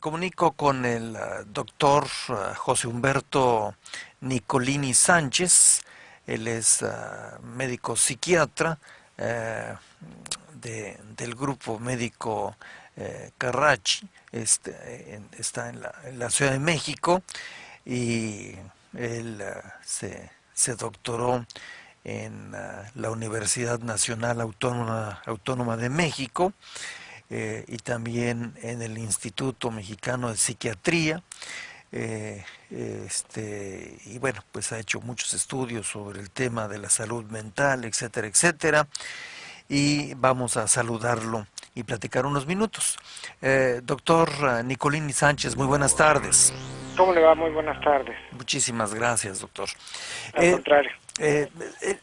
comunico con el doctor José Humberto Nicolini Sánchez. Él es médico psiquiatra del grupo médico Carrachi. Está en la Ciudad de México y él se doctoró en la Universidad Nacional Autónoma de México y también en el Instituto Mexicano de Psiquiatría. Y bueno, pues ha hecho muchos estudios sobre el tema de la salud mental, etcétera, etcétera. Y vamos a saludarlo y platicar unos minutos. Doctor Nicolini Sánchez, muy buenas tardes. ¿Cómo le va? Muy buenas tardes. Muchísimas gracias, doctor. Al Eh, contrario.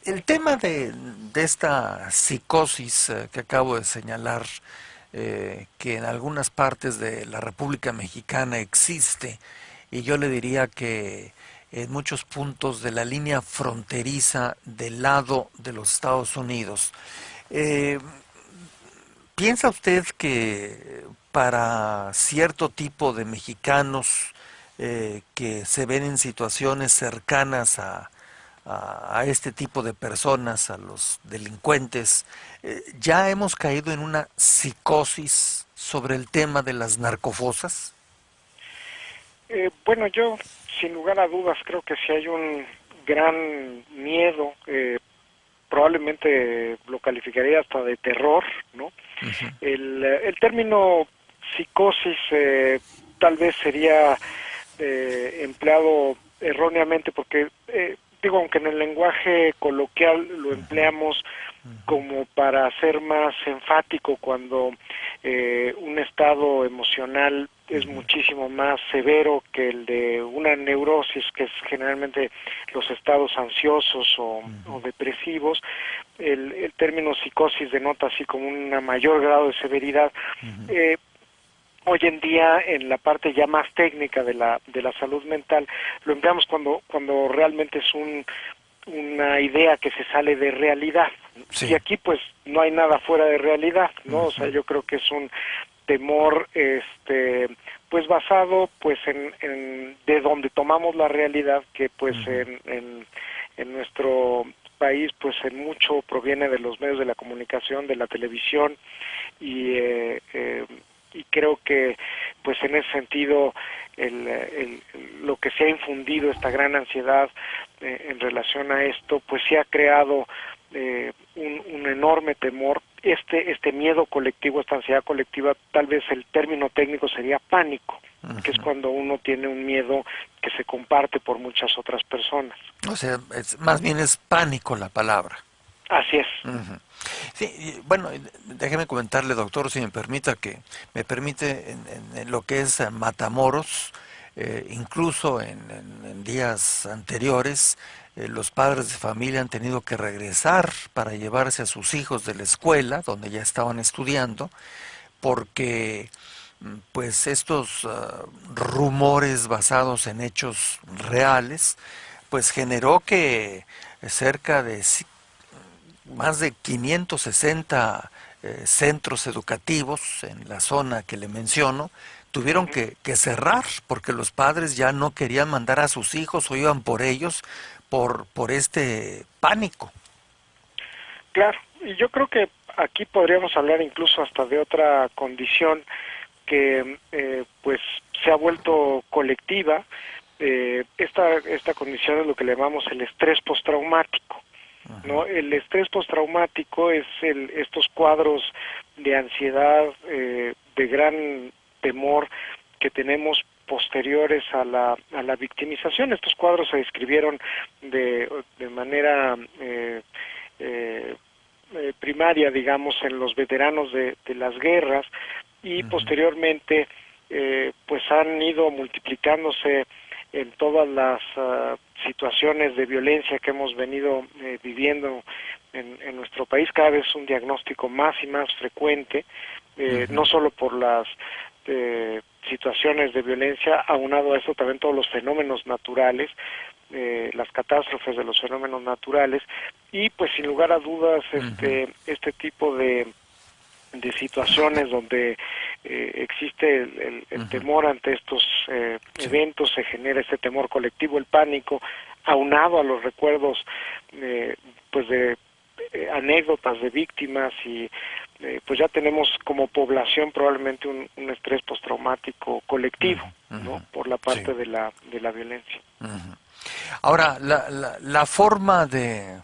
el tema de esta psicosis que acabo de señalar, que en algunas partes de la República Mexicana existe, y yo le diría que en muchos puntos de la línea fronteriza del lado de los Estados Unidos. Eh, ¿Piensa usted que para cierto tipo de mexicanos que se ven en situaciones cercanas a este tipo de personas, a los delincuentes, ya hemos caído en una psicosis sobre el tema de las narcofosas? Bueno, yo sin lugar a dudas creo que si hay un gran miedo, probablemente lo calificaría hasta de terror, ¿no? Ujú. El término psicosis tal vez sería empleado erróneamente porque, digo, aunque en el lenguaje coloquial lo empleamos como para ser más enfático cuando un estado emocional es muchísimo más severo que el de una neurosis, que es generalmente los estados ansiosos o depresivos. El término psicosis denota así como un mayor grado de severidad. Hoy en día, en la parte ya más técnica de la salud mental, lo empleamos cuando realmente es una idea que se sale de realidad. Y Sí. aquí pues no hay nada fuera de realidad, ¿no? O sea, yo creo que es un temor pues basado pues en de donde tomamos la realidad, que pues en nuestro país pues en mucho proviene de los medios de la comunicación, de la televisión, y y creo que pues en ese sentido lo que se ha infundido, esta gran ansiedad en relación a esto, pues sí ha creado un enorme temor, este miedo colectivo, esta ansiedad colectiva. Tal vez el término técnico sería pánico, que es cuando uno tiene un miedo que se comparte por muchas otras personas. O sea, más bien es pánico la palabra. Así es. Ujú. Sí, bueno, déjeme comentarle, doctor, si me permite en lo que es Matamoros, incluso en días anteriores, los padres de familia han tenido que regresar para llevarse a sus hijos de la escuela, donde ya estaban estudiando, porque pues estos rumores basados en hechos reales, pues generó que cerca de más de 560 centros educativos en la zona que le menciono tuvieron Ujú. que cerrar porque los padres ya no querían mandar a sus hijos o iban por ellos por este pánico. Claro, y yo creo que aquí podríamos hablar incluso hasta de otra condición que pues se ha vuelto colectiva. Esta condición es lo que le llamamos el estrés postraumático, ¿no? El estrés postraumático es estos cuadros de ansiedad, de gran temor que tenemos posteriores a la victimización. Estos cuadros se describieron de manera eh, primaria, digamos, en los veteranos de las guerras, y posteriormente pues han ido multiplicándose en todas las situaciones de violencia que hemos venido viviendo en nuestro país. Cada vez un diagnóstico más y más frecuente, no solo por las situaciones de violencia, aunado a eso también todos los fenómenos naturales, las catástrofes de los fenómenos naturales, y pues sin lugar a dudas este tipo de situaciones donde existe el temor ante estos eventos, se genera ese temor colectivo, el pánico, aunado a los recuerdos pues de anécdotas de víctimas y pues ya tenemos como población probablemente un estrés postraumático colectivo, ¿no? Por la Sí. parte de la violencia. Ahora, la forma de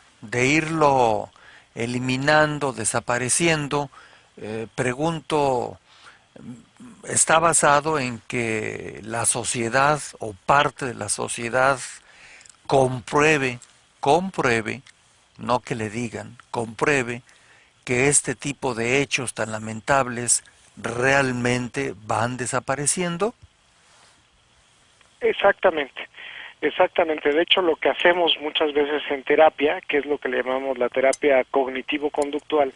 irlo eliminando, desapareciendo, pregunto, está basado en que la sociedad o parte de la sociedad compruebe, no que le digan, compruebe que este tipo de hechos tan lamentables realmente van desapareciendo. Exactamente, exactamente. De hecho, lo que hacemos muchas veces en terapia, que es lo que le llamamos la terapia cognitivo-conductual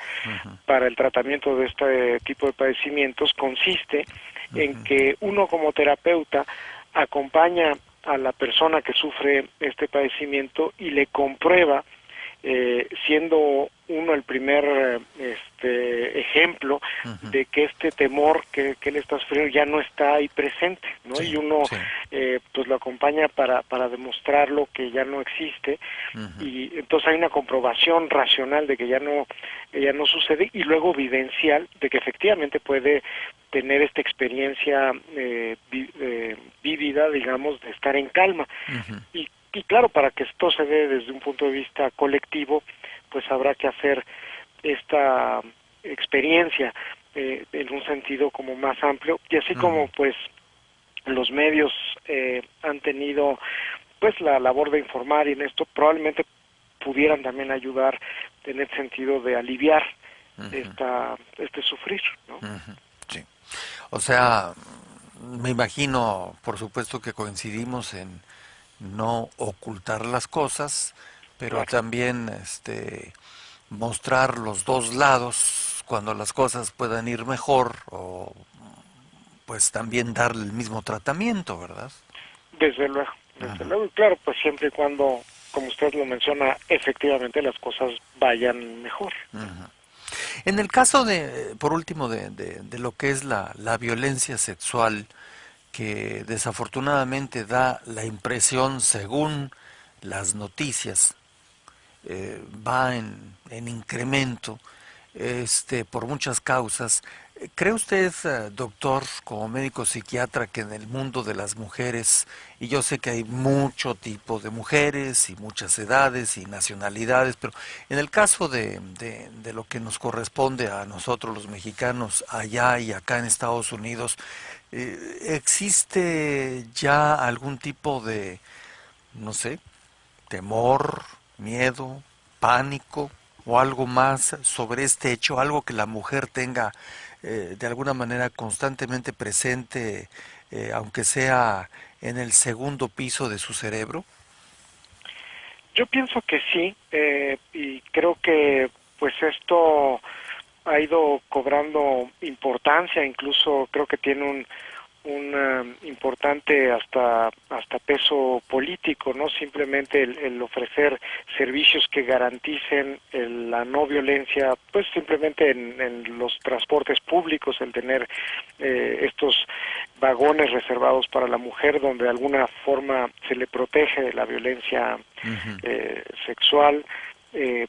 para el tratamiento de este tipo de padecimientos, consiste en que uno como terapeuta acompaña a la persona que sufre este padecimiento y le comprueba, siendo uno el primer ejemplo de que este temor que él está sufriendo ya no está ahí presente, ¿no? Sí, Y uno sí. pues lo acompaña para demostrarlo que ya no existe, y entonces hay una comprobación racional de que ya no sucede, y luego vivencial de que efectivamente puede tener esta experiencia vívida, digamos, de estar en calma. Y claro, para que esto se dé desde un punto de vista colectivo, pues habrá que hacer esta experiencia en un sentido como más amplio, y así como pues los medios han tenido pues la labor de informar, y en esto probablemente pudieran también ayudar en el sentido de aliviar este sufrir, ¿no? Sí. O sea, me imagino, por supuesto que coincidimos en no ocultar las cosas, pero Claro. también mostrar los dos lados cuando las cosas puedan ir mejor o pues también darle el mismo tratamiento, ¿verdad? Desde luego, y claro, pues siempre y cuando, como usted lo menciona, efectivamente las cosas vayan mejor. En el caso de, por último, de lo que es la violencia sexual, que desafortunadamente da la impresión, según las noticias, va en incremento por muchas causas. ¿Cree usted, doctor, como médico psiquiatra, que en el mundo de las mujeres, y yo sé que hay mucho tipo de mujeres y muchas edades y nacionalidades, pero en el caso de lo que nos corresponde a nosotros los mexicanos allá y acá en Estados Unidos, ¿existe ya algún tipo de, no sé, temor, miedo, pánico o algo más sobre este hecho, algo que la mujer tenga de alguna manera constantemente presente, aunque sea en el segundo piso de su cerebro? Yo pienso que sí, y creo que pues esto ha ido cobrando importancia, incluso creo que tiene un importante hasta peso político, no simplemente el ofrecer servicios que garanticen la no violencia, pues simplemente en los transportes públicos, el tener estos vagones reservados para la mujer donde de alguna forma se le protege de la violencia sexual.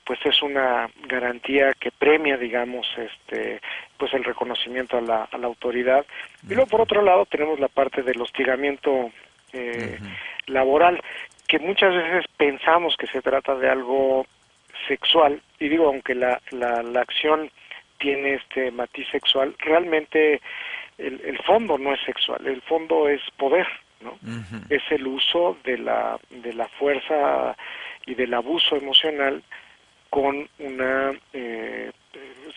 Pues es una garantía que premia, digamos, pues el reconocimiento a la autoridad. Y luego, por otro lado, tenemos la parte del hostigamiento laboral, que muchas veces pensamos que se trata de algo sexual, y digo, aunque la acción tiene este matiz sexual, realmente el fondo no es sexual, el fondo es poder, ¿no? Es el uso de la fuerza y del abuso emocional con una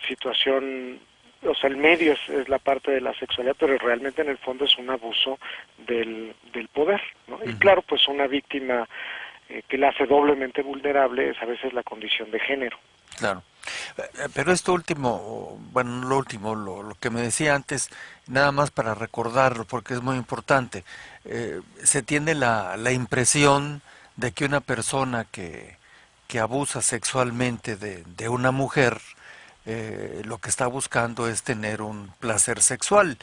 situación, o sea, el medio es la parte de la sexualidad, pero realmente en el fondo es un abuso del poder, ¿no? Y claro, pues una víctima que la hace doblemente vulnerable es a veces la condición de género. Claro. Pero esto último, bueno, no lo último, lo que me decía antes, nada más para recordarlo, porque es muy importante, se tiene la impresión de que una persona que abusa sexualmente de una mujer, lo que está buscando es tener un placer sexual.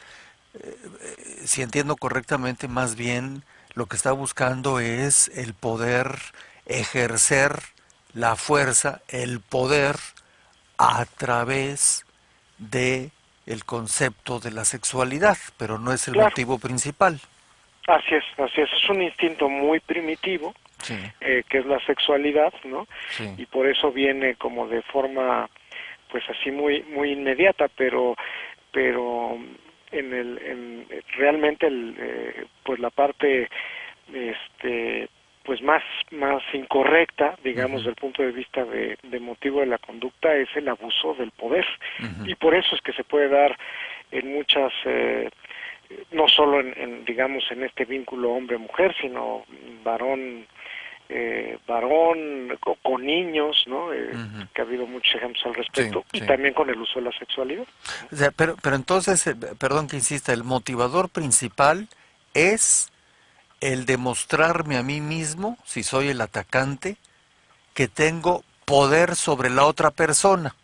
Si entiendo correctamente, más bien lo que está buscando es el poder ejercer la fuerza, el poder a través de el concepto de la sexualidad, pero no es el Claro, motivo principal. así es un instinto muy primitivo, Sí, que es la sexualidad, ¿no? sí. Y por eso viene como de forma, pues así muy inmediata, pero realmente pues la parte, este, pues más incorrecta, digamos, Ujú, del punto de vista de motivo de la conducta es el abuso del poder. ujú. Y por eso es que se puede dar en muchas, no solo digamos, en este vínculo hombre-mujer, sino varón con niños, ¿no? Ujú. Que ha habido muchos ejemplos al Sí, respecto, y sí. también con el uso de la sexualidad. O sea, pero entonces, perdón que insista, el motivador principal es el demostrarme a mí mismo, si soy el atacante, que tengo poder sobre la otra persona.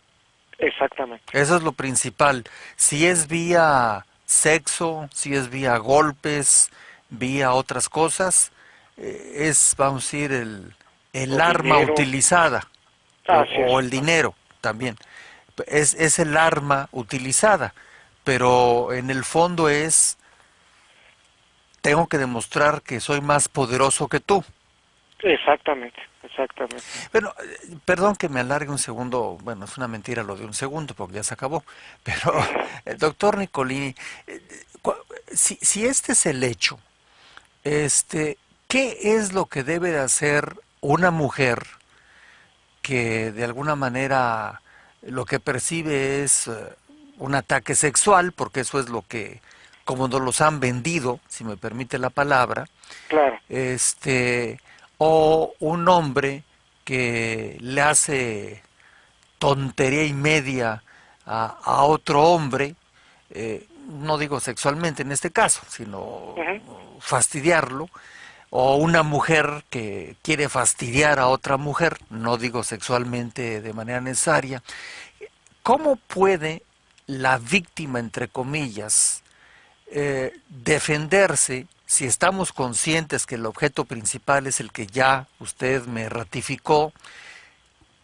Exactamente. Eso es lo principal. Si es vía sexo, si es vía golpes, vía otras cosas, es, vamos a decir, el O arma dinero. utilizada, Así es. o el dinero también. Es el arma utilizada, pero en el fondo es, tengo que demostrar que soy más poderoso que tú. Exactamente. Bueno, perdón que me alargue un segundo, bueno, es una mentira lo de un segundo porque ya se acabó, pero doctor Nicolini, eh, cua- si este es el hecho, ¿qué es lo que debe de hacer una mujer que de alguna manera lo que percibe es un ataque sexual, porque eso es lo que, como nos los han vendido, si me permite la palabra, Claro. este, o un hombre que le hace tontería y media a otro hombre, no digo sexualmente en este caso, sino Ujú. fastidiarlo, o una mujer que quiere fastidiar a otra mujer, no digo sexualmente de manera necesaria, ¿cómo puede la víctima, entre comillas, defenderse si estamos conscientes que el objeto principal es el que ya usted me ratificó?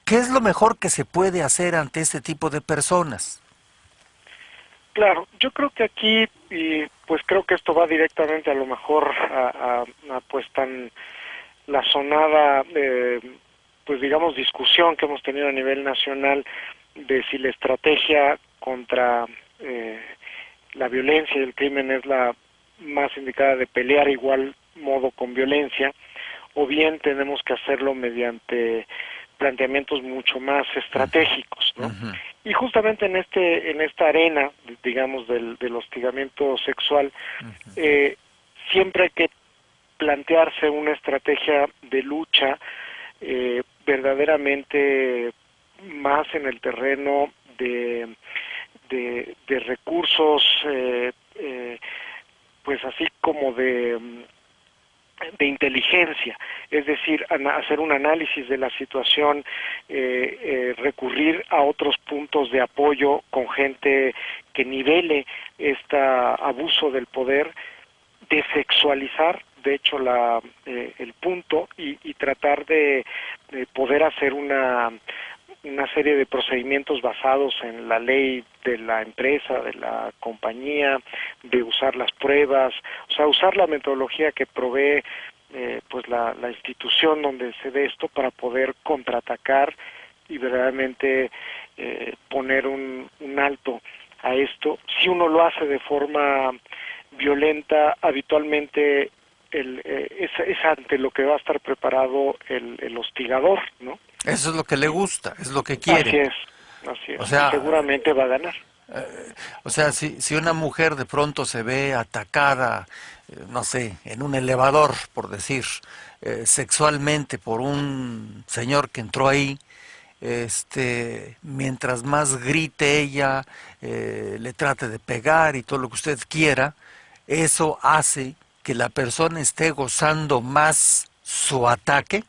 ¿Qué es lo mejor que se puede hacer ante este tipo de personas? Claro, yo creo que aquí, y pues creo que esto va directamente a lo mejor a, pues tan la sonada, pues digamos, discusión que hemos tenido a nivel nacional de si la estrategia contra eh, la violencia y el crimen es la más indicada de pelear igual modo con violencia, o bien tenemos que hacerlo mediante planteamientos mucho más estratégicos, ¿no? Ujú, Y justamente en esta arena, digamos, del hostigamiento sexual, eh, siempre hay que plantearse una estrategia de lucha verdaderamente más en el terreno de recursos, pues así como de inteligencia, es decir, hacer un análisis de la situación, recurrir a otros puntos de apoyo con gente que nivele este abuso del poder, desexualizar, de hecho, el punto y tratar de poder hacer una serie de procedimientos basados en la ley de la empresa, de la compañía, de usar las pruebas, o sea, usar la metodología que provee pues la institución donde se dé esto para poder contraatacar y verdaderamente poner un alto a esto. Si uno lo hace de forma violenta, habitualmente es ante lo que va a estar preparado el hostigador, ¿no? eso es lo que le gusta, es lo que Así quiere. es, así es, O y sea, seguramente va a ganar. si una mujer de pronto se ve atacada, no sé, en un elevador, por decir, sexualmente por un señor que entró ahí, mientras más grite ella, le trate de pegar y todo lo que usted quiera, eso hace que la persona esté gozando más su ataque.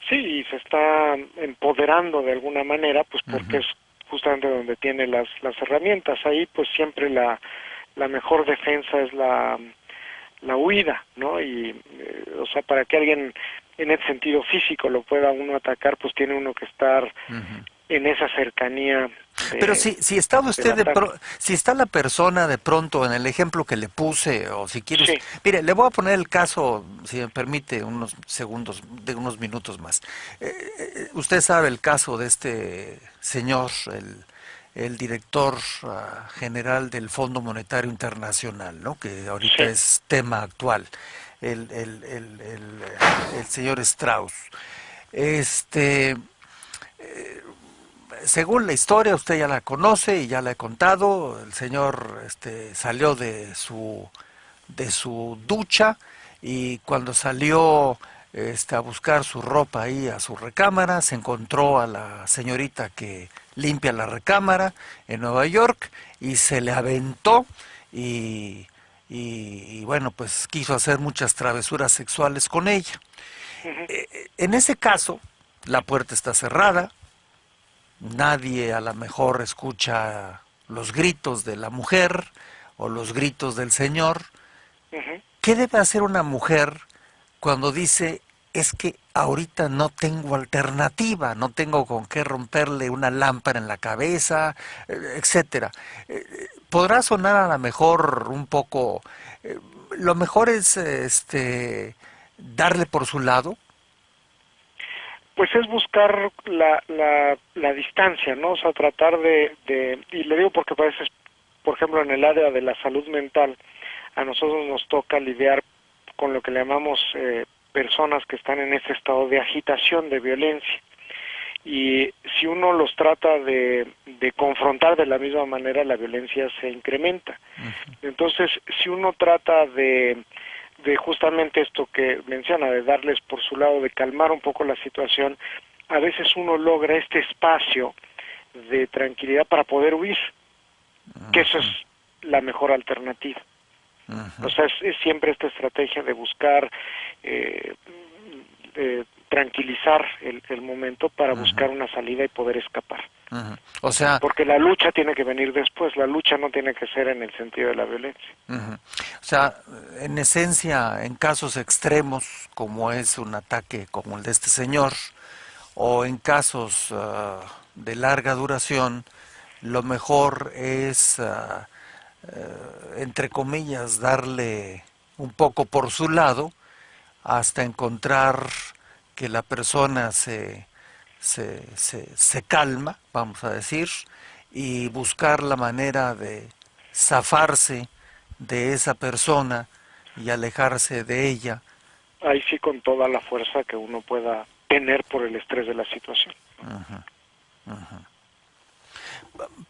Sí, y se está empoderando de alguna manera, pues porque Ujú, es justamente donde tiene las herramientas. Ahí pues siempre la mejor defensa es la huida, ¿no? Y, o sea, para que alguien en el sentido físico lo pueda uno atacar, pues tiene uno que estar en esa cercanía Pero de, si está del usted ataque. si está la persona de pronto en el ejemplo que le puse, o si quiere Sí, mire, le voy a poner el caso, si me permite, unos segundos, de unos minutos más. Usted sabe el caso de este señor, el director general del Fondo Monetario Internacional, ¿no? Que ahorita sí, es tema actual, el señor Strauss. Este, según la historia, usted ya la conoce y ya la he contado, el señor salió de su ducha y cuando salió a buscar su ropa ahí a su recámara, se encontró a la señorita que limpia la recámara en Nueva York y se le aventó y, y bueno, pues quiso hacer muchas travesuras sexuales con ella. ujú, En ese caso, la puerta está cerrada, nadie a lo mejor escucha los gritos de la mujer o los gritos del señor. ujú. ¿Qué debe hacer una mujer cuando dice, es que ahorita no tengo alternativa, no tengo con qué romperle una lámpara en la cabeza, etcétera? Podrá sonar a lo mejor un poco, lo mejor es darle por su lado. Pues es buscar la distancia, ¿no? O sea, tratar y le digo porque a veces, por ejemplo, en el área de la salud mental, a nosotros nos toca lidiar con lo que le llamamos personas que están en ese estado de agitación, de violencia. Y si uno los trata de confrontar de la misma manera, la violencia se incrementa. Entonces, si uno trata de justamente esto que menciona, de darles por su lado, de calmar un poco la situación, a veces uno logra este espacio de tranquilidad para poder huir, que eso es la mejor alternativa. O sea, es siempre esta estrategia de buscar eh, tranquilizar el momento para buscar una salida y poder escapar. O sea, Porque la lucha tiene que venir después, la lucha no tiene que ser en el sentido de la violencia. o sea, en esencia, en casos extremos, como es un ataque como el de este señor, o en casos de larga duración, lo mejor es, entre comillas, darle un poco por su lado hasta encontrar que la persona se calma, vamos a decir, y buscar la manera de zafarse de esa persona y alejarse de ella. Ahí sí con toda la fuerza que uno pueda tener por el estrés de la situación.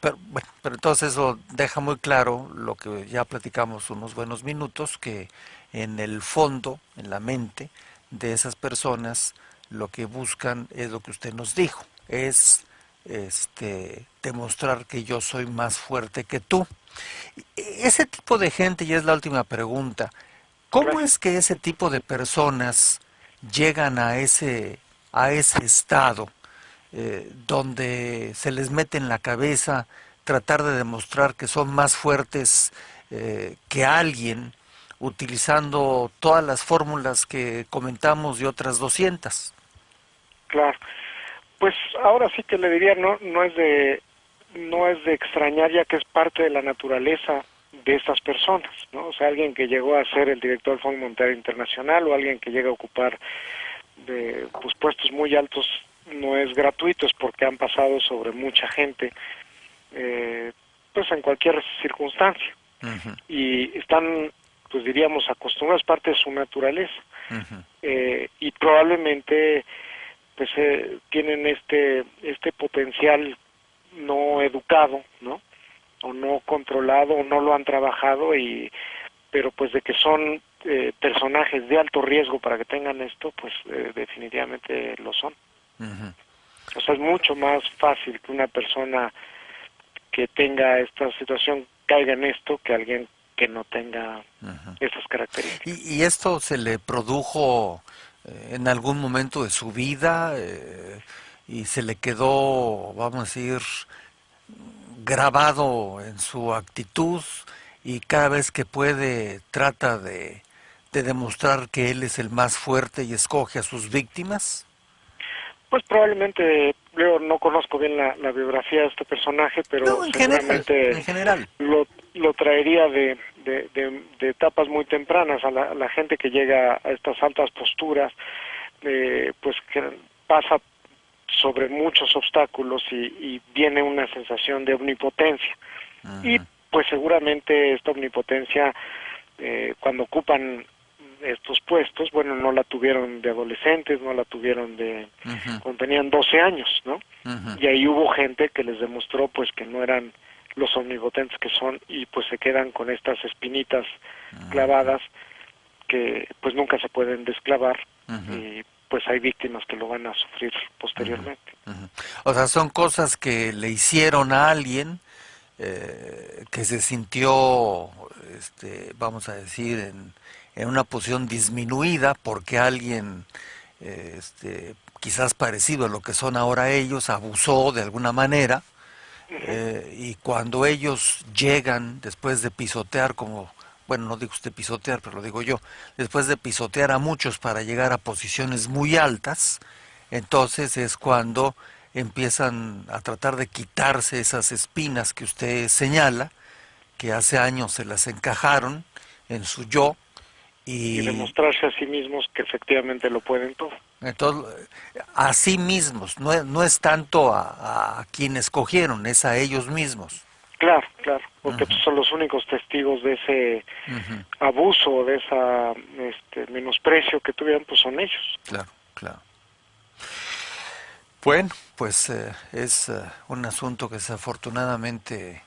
Pero, bueno, pero entonces eso deja muy claro lo que ya platicamos unos buenos minutos, que en el fondo, en la mente de esas personas, lo que buscan es lo que usted nos dijo, es demostrar que yo soy más fuerte que tú. Ese tipo de gente, y es la última pregunta, ¿cómo Claro. es que ese tipo de personas llegan a ese estado donde se les mete en la cabeza tratar de demostrar que son más fuertes que alguien, utilizando todas las fórmulas que comentamos y otras 200? Claro. Pues ahora sí que le diría, no es de extrañar, ya que es parte de la naturaleza de estas personas, ¿no? O sea, alguien que llegó a ser el director del Fondo Monetario Internacional o alguien que llega a ocupar pues, puestos muy altos no es gratuito, es porque han pasado sobre mucha gente, pues en cualquier circunstancia, Ujú, y están, pues diríamos, acostumbrados, parte de su naturaleza, ujú, y probablemente pues tienen este potencial no educado, ¿no? O no controlado, o no lo han trabajado, pero pues de que son personajes de alto riesgo para que tengan esto, pues definitivamente lo son. ujú, O sea, es mucho más fácil que una persona que tenga esta situación caiga en esto que alguien que no tenga ujú. esas características. Y esto se le produjo en algún momento de su vida y se le quedó, vamos a decir, grabado en su actitud y cada vez que puede trata de demostrar que él es el más fuerte y escoge a sus víctimas? Pues probablemente, Leo, no conozco bien la biografía de este personaje, pero No, seguramente en general. lo traería de etapas muy tempranas a la gente que llega a estas altas posturas, pues que pasa sobre muchos obstáculos y viene una sensación de omnipotencia. Y Ujú, pues seguramente esta omnipotencia, cuando ocupan estos puestos, bueno, no la tuvieron de adolescentes, no la tuvieron de ujú, cuando tenían 12 años, ¿no? ujú, Y ahí hubo gente que les demostró pues que no eran los omnipotentes que son y pues se quedan con estas espinitas clavadas que pues nunca se pueden desclavar ujú, y pues hay víctimas que lo van a sufrir ujú, posteriormente. ujú. O sea, son cosas que le hicieron a alguien que se sintió, vamos a decir, en una posición disminuida porque alguien, quizás parecido a lo que son ahora ellos, abusó de alguna manera, Ujú. y cuando ellos llegan después de pisotear, como, bueno, no digo usted pisotear, pero lo digo yo, después de pisotear a muchos para llegar a posiciones muy altas, entonces es cuando empiezan a tratar de quitarse esas espinas que usted señala, que hace años se las encajaron en su yo, Y y demostrarse a sí mismos que efectivamente lo pueden todo. entonces a sí mismos, no es tanto a quienes cogieron, es a ellos mismos. Claro, claro, porque Ujú, pues, son los únicos testigos de ese ujú. abuso, de esa menosprecio que tuvieron, pues son ellos. Claro, claro. Bueno, pues es un asunto que desafortunadamente,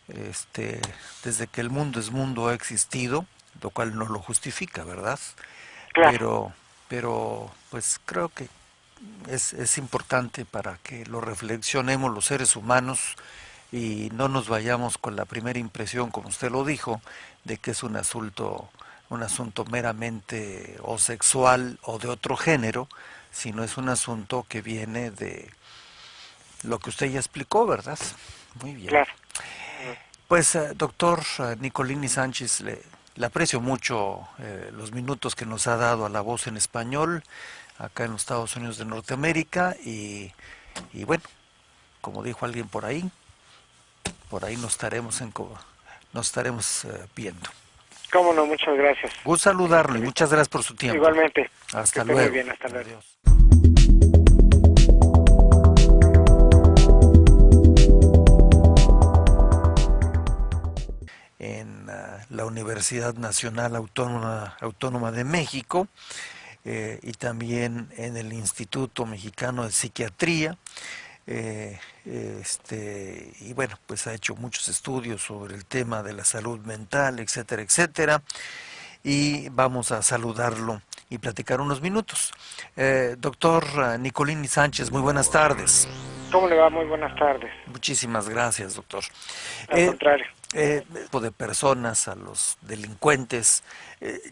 este, desde que el mundo es mundo ha existido, lo cual no lo justifica, ¿verdad? Claro, Pero, pero pues creo que es importante para que lo reflexionemos los seres humanos y no nos vayamos con la primera impresión, como usted lo dijo, de que es un asunto meramente o sexual o de otro género, sino es un asunto que viene de lo que usted ya explicó, ¿verdad? Muy bien. claro. Pues, doctor Nicolini Sánchez, le aprecio mucho los minutos que nos ha dado a La Voz en Español, acá en los Estados Unidos de Norteamérica, y bueno, como dijo alguien por ahí nos estaremos viendo. Cómo no, muchas gracias. Gusto saludarlo y muchas gracias por su tiempo. Igualmente, que Hasta esté muy luego. bien, hasta luego. Adiós. En la Universidad Nacional Autónoma de México, y también en el Instituto Mexicano de Psiquiatría. Y bueno, pues ha hecho muchos estudios sobre el tema de la salud mental, etcétera, etcétera. Y vamos a saludarlo y platicar unos minutos. Doctor Nicolini Sánchez, muy buenas tardes. ¿Cómo le va? Muy buenas tardes. Muchísimas gracias, doctor. Al Eh, contrario. Tipo de personas, a los delincuentes,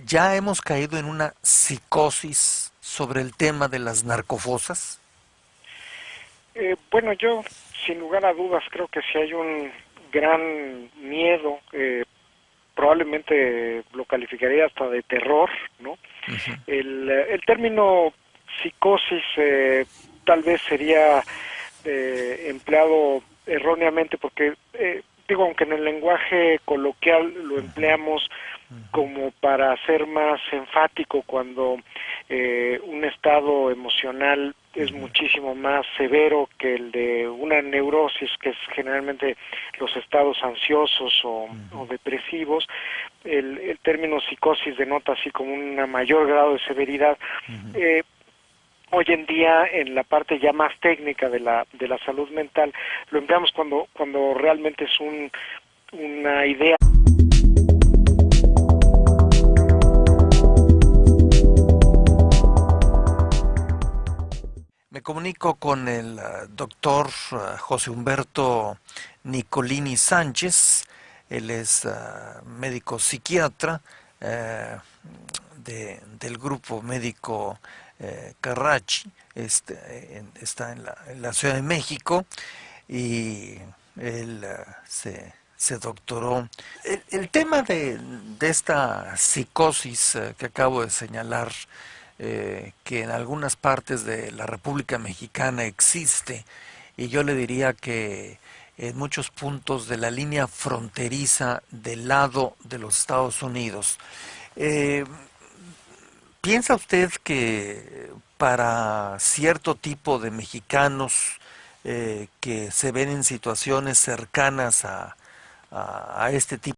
ya hemos caído en una psicosis sobre el tema de las narcofosas. Bueno, yo, sin lugar a dudas, creo que si hay un gran miedo, probablemente lo calificaría hasta de terror, ¿no? Ujú, El término psicosis tal vez sería empleado erróneamente porque, digo, aunque en el lenguaje coloquial lo empleamos como para ser más enfático cuando un estado emocional es muchísimo más severo que el de una neurosis, que es generalmente los estados ansiosos o depresivos. El término psicosis denota así como un mayor grado de severidad. ujú. Eh, Hoy en día, en la parte ya más técnica de la salud mental, lo empleamos cuando realmente es una idea. Me comunico con el doctor José Humberto Nicolini Sánchez. Él es médico psiquiatra del grupo médico Carrachi. Está en la Ciudad de México y Él se doctoró. El tema de esta psicosis que acabo de señalar, que en algunas partes de la República Mexicana existe, y yo le diría que en muchos puntos de la línea fronteriza del lado de los Estados Unidos. Eh, ¿Piensa usted que para cierto tipo de mexicanos que se ven en situaciones cercanas a este tipo